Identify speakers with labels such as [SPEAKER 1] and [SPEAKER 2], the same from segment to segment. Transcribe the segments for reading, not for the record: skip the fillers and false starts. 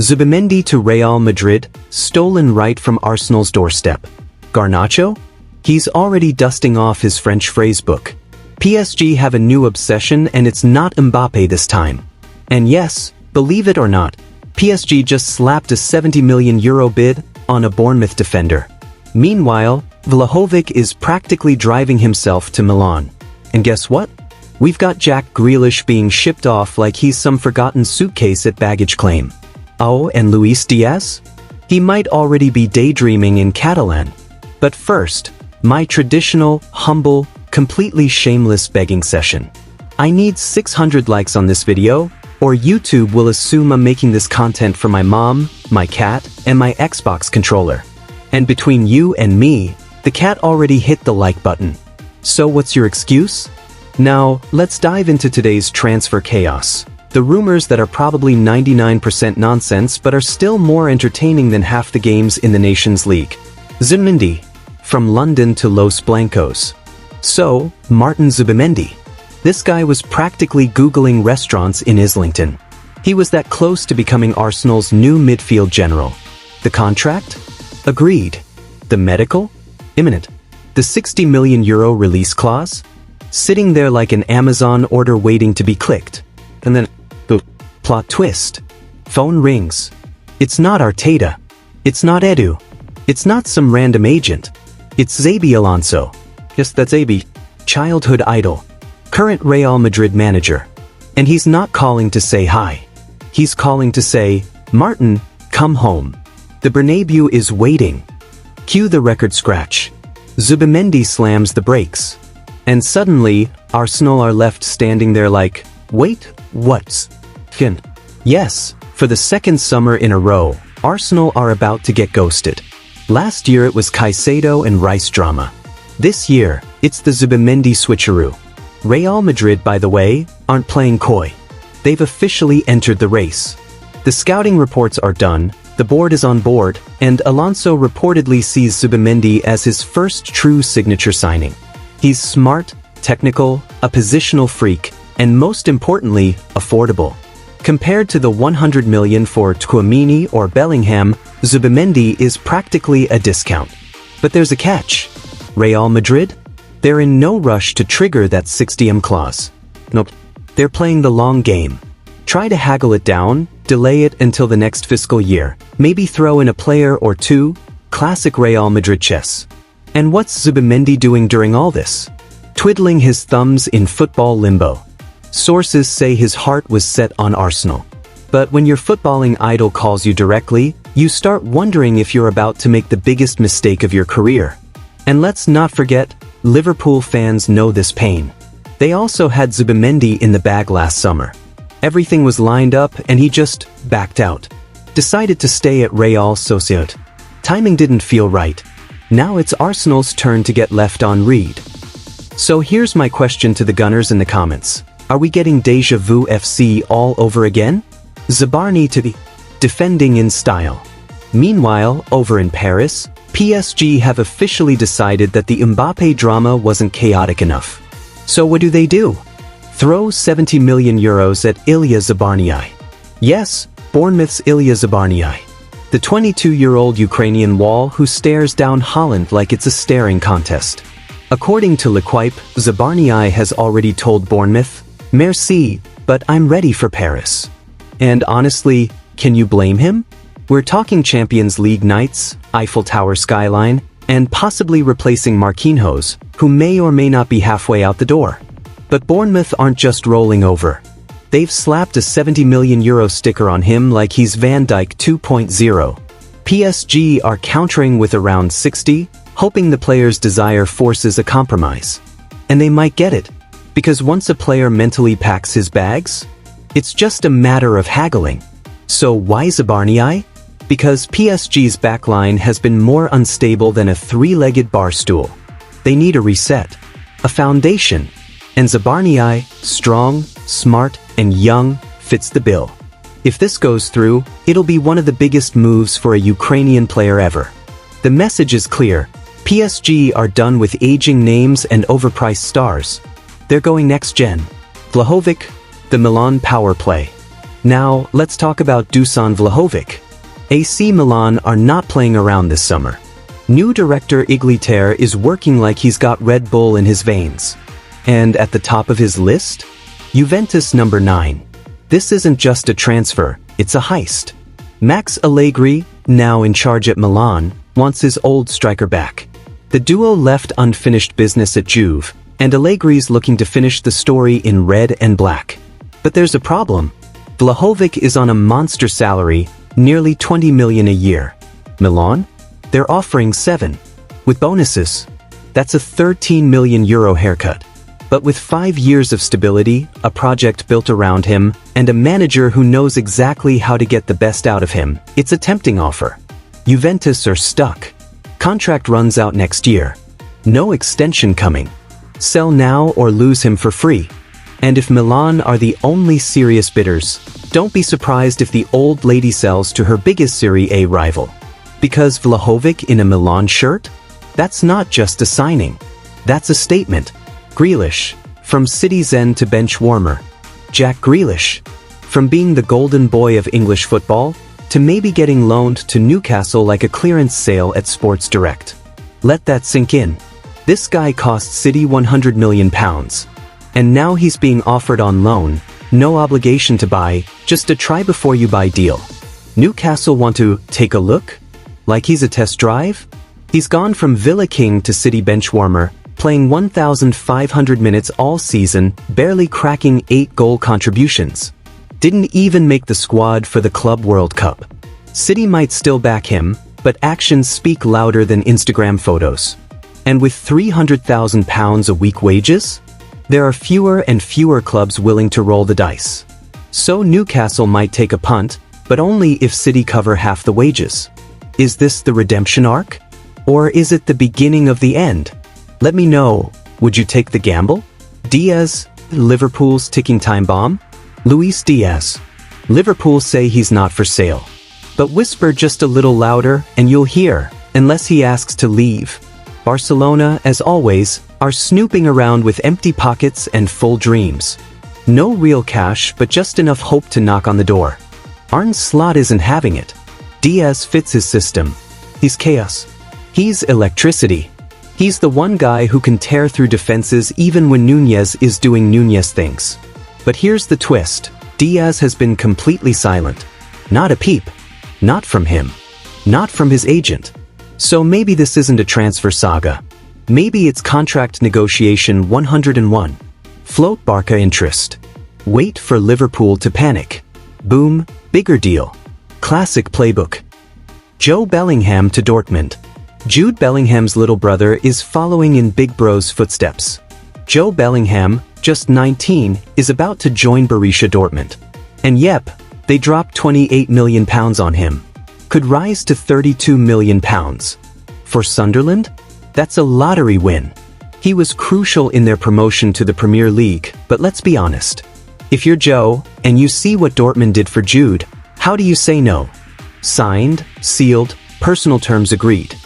[SPEAKER 1] Zubimendi to Real Madrid, stolen right from Arsenal's doorstep. Garnacho? He's already dusting off his French phrase book. PSG have a new obsession and it's not Mbappe this time. And yes, believe it or not, PSG just slapped a €70 million bid on a Bournemouth defender. Meanwhile, Vlahovic is practically driving himself to Milan. And guess what? We've got Jack Grealish being shipped off like he's some forgotten suitcase at baggage claim. Oh, and Luis Diaz? He might already be daydreaming in Catalan. But first, my traditional, humble, completely shameless begging session. I need 600 likes on this video, or YouTube will assume I'm making this content for my mom, my cat, and my Xbox controller. And between you and me, the cat already hit the like button. So what's your excuse? Now, let's dive into today's transfer chaos. The rumors that are probably 99% nonsense but are still more entertaining than half the games in the Nations League. Zubimendi. From London to Los Blancos. So, Martin Zubimendi. This guy was practically Googling restaurants in Islington. He was that close to becoming Arsenal's new midfield general. The contract? Agreed. The medical? Imminent. The €60 million release clause? Sitting there like an Amazon order waiting to be clicked. And then, plot twist. Phone rings. It's not Arteta. It's not Edu. It's not some random agent. It's Xabi Alonso. Yes, that's Xabi. Childhood idol. Current Real Madrid manager. And he's not calling to say hi. He's calling to say, Martin, come home. The Bernabeu is waiting. Cue the record scratch. Zubimendi slams the brakes. And suddenly, Arsenal are left standing there like, wait, what's? Yes, for the second summer in a row, Arsenal are about to get ghosted. Last year it was Caicedo and Rice drama. This year, it's the Zubimendi switcheroo. Real Madrid, by the way, aren't playing coy. They've officially entered the race. The scouting reports are done, the board is on board, and Alonso reportedly sees Zubimendi as his first true signature signing. He's smart, technical, a positional freak, and most importantly, affordable. Compared to the $100 million for Tchouaméni or Bellingham, Zubimendi is practically a discount. But there's a catch. Real Madrid? They're in no rush to trigger that 60M clause. Nope. They're playing the long game. Try to haggle it down, delay it until the next fiscal year, maybe throw in a player or two, classic Real Madrid chess. And what's Zubimendi doing during all this? Twiddling his thumbs in football limbo. Sources say his heart was set on Arsenal. But when your footballing idol calls you directly, you start wondering if you're about to make the biggest mistake of your career. And let's not forget, Liverpool fans know this pain. They also had Zubimendi in the bag last summer. Everything was lined up and he just backed out. Decided to stay at Real Sociedad. Timing didn't feel right. Now it's Arsenal's turn to get left on read. So here's my question to the Gunners in the comments. Are we getting Deja Vu FC all over again? Zabarni to be defending in style. Meanwhile, over in Paris, PSG have officially decided that the Mbappe drama wasn't chaotic enough. So what do? Throw €70 million at Ilya Zabarni. Yes, Bournemouth's Ilya Zabarni. The 22-year-old Ukrainian wall who stares down Holland like it's a staring contest. According to L'Equipe, Zabarni has already told Bournemouth, Merci, but I'm ready for Paris. And honestly, can you blame him? We're talking Champions League nights, Eiffel Tower skyline, and possibly replacing Marquinhos, who may or may not be halfway out the door. But Bournemouth aren't just rolling over. They've slapped a €70 million sticker on him like he's Van Dijk 2.0. PSG are countering with around 60, hoping the player's desire forces a compromise. And they might get it. Because once a player mentally packs his bags, it's just a matter of haggling. So why Zabarni? Because PSG's backline has been more unstable than a three-legged bar stool. They need a reset, a foundation, and Zabarni, strong, smart, and young, fits the bill. If this goes through, it'll be one of the biggest moves for a Ukrainian player ever. The message is clear. PSG are done with aging names and overpriced stars. They're going next gen. Vlahovic, the Milan power play. Now, let's talk about Dusan Vlahovic. AC Milan are not playing around this summer. New director Igliter is working like he's got Red Bull in his veins. And at the top of his list? Juventus number 9. This isn't just a transfer, it's a heist. Max Allegri, now in charge at Milan, wants his old striker back. The duo left unfinished business at Juve, and Allegri's looking to finish the story in red and black. But there's a problem. Vlahovic is on a monster salary, nearly 20 million a year. Milan? They're offering 7. With bonuses, that's a 13 million euro haircut. But with 5 years of stability, a project built around him, and a manager who knows exactly how to get the best out of him, it's a tempting offer. Juventus are stuck. Contract runs out next year. No extension coming. Sell now or lose him for free. And if Milan are the only serious bidders, don't be surprised if the old lady sells to her biggest Serie A rival. Because Vlahovic in a Milan shirt? That's not just a signing. That's a statement. Grealish, from city's end to bench warmer. Jack Grealish, from being the golden boy of English football, to maybe getting loaned to Newcastle like a clearance sale at Sports Direct. Let that sink in. This guy cost City £100 million. And now he's being offered on loan, no obligation to buy, just a try-before-you-buy deal. Newcastle want to take a look? Like he's a test drive? He's gone from Villa King to City bench warmer, playing 1,500 minutes all season, barely cracking 8 goal contributions. Didn't even make the squad for the Club World Cup. City might still back him, but actions speak louder than Instagram photos. And with £300,000 a week wages? There are fewer and fewer clubs willing to roll the dice. So Newcastle might take a punt, but only if City cover half the wages. Is this the redemption arc? Or is it the beginning of the end? Let me know, would you take the gamble? Diaz, Liverpool's ticking time bomb? Luis Diaz. Liverpool say he's not for sale. But whisper just a little louder and you'll hear, unless he asks to leave. Barcelona, as always, are snooping around with empty pockets and full dreams. No real cash, but just enough hope to knock on the door. Arne Slot isn't having it. Diaz fits his system. He's chaos. He's electricity. He's the one guy who can tear through defenses even when Nunez is doing Nunez things. But here's the twist. Diaz has been completely silent. Not a peep. Not from him. Not from his agent. So maybe this isn't a transfer saga. Maybe it's contract negotiation 101. Float Barca interest. Wait for Liverpool to panic. Boom, bigger deal. Classic playbook. Joe Bellingham to Dortmund. Jude Bellingham's little brother is following in Big Bro's footsteps. Joe Bellingham, just 19, is about to join Borussia Dortmund. And yep, they dropped £28 million on him. Could rise to £32 million. For Sunderland? That's a lottery win. He was crucial in their promotion to the Premier League, but let's be honest. If you're Joe, and you see what Dortmund did for Jude, how do you say no? Signed, sealed, personal terms agreed.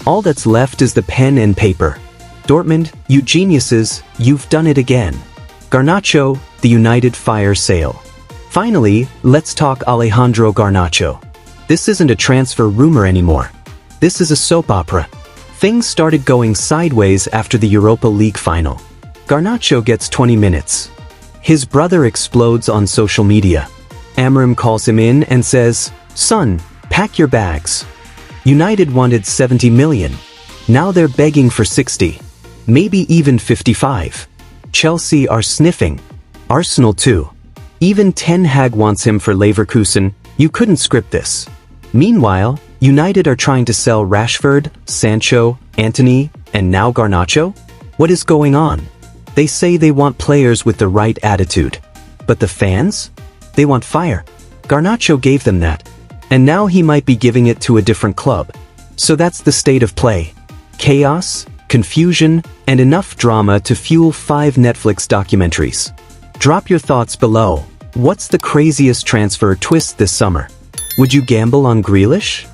[SPEAKER 1] All that's left is the pen and paper. Dortmund, you geniuses, you've done it again. Garnacho, the United fire sale. Finally, let's talk Alejandro Garnacho. This isn't a transfer rumor anymore. This is a soap opera. Things started going sideways after the Europa League final. Garnacho gets 20 minutes. His brother explodes on social media. Amram calls him in and says, "Son, pack your bags." United wanted 70 million. Now they're begging for 60. Maybe even 55. Chelsea are sniffing. Arsenal too. Even Ten Hag wants him for Leverkusen. You couldn't script this. Meanwhile, United are trying to sell Rashford, Sancho, Antony, and now Garnacho? What is going on? They say they want players with the right attitude. But the fans? They want fire. Garnacho gave them that. And now he might be giving it to a different club. So that's the state of play. Chaos, confusion, and enough drama to fuel 5 Netflix documentaries. Drop your thoughts below. What's the craziest transfer twist this summer? Would you gamble on Grealish?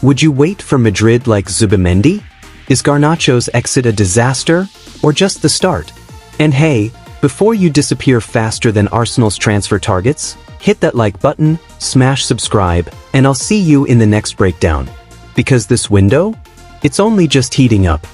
[SPEAKER 1] Would you wait for Madrid like Zubimendi? Is Garnacho's exit a disaster, or just the start? And hey, before you disappear faster than Arsenal's transfer targets, hit that like button, smash subscribe, and I'll see you in the next breakdown. Because this window? It's only just heating up.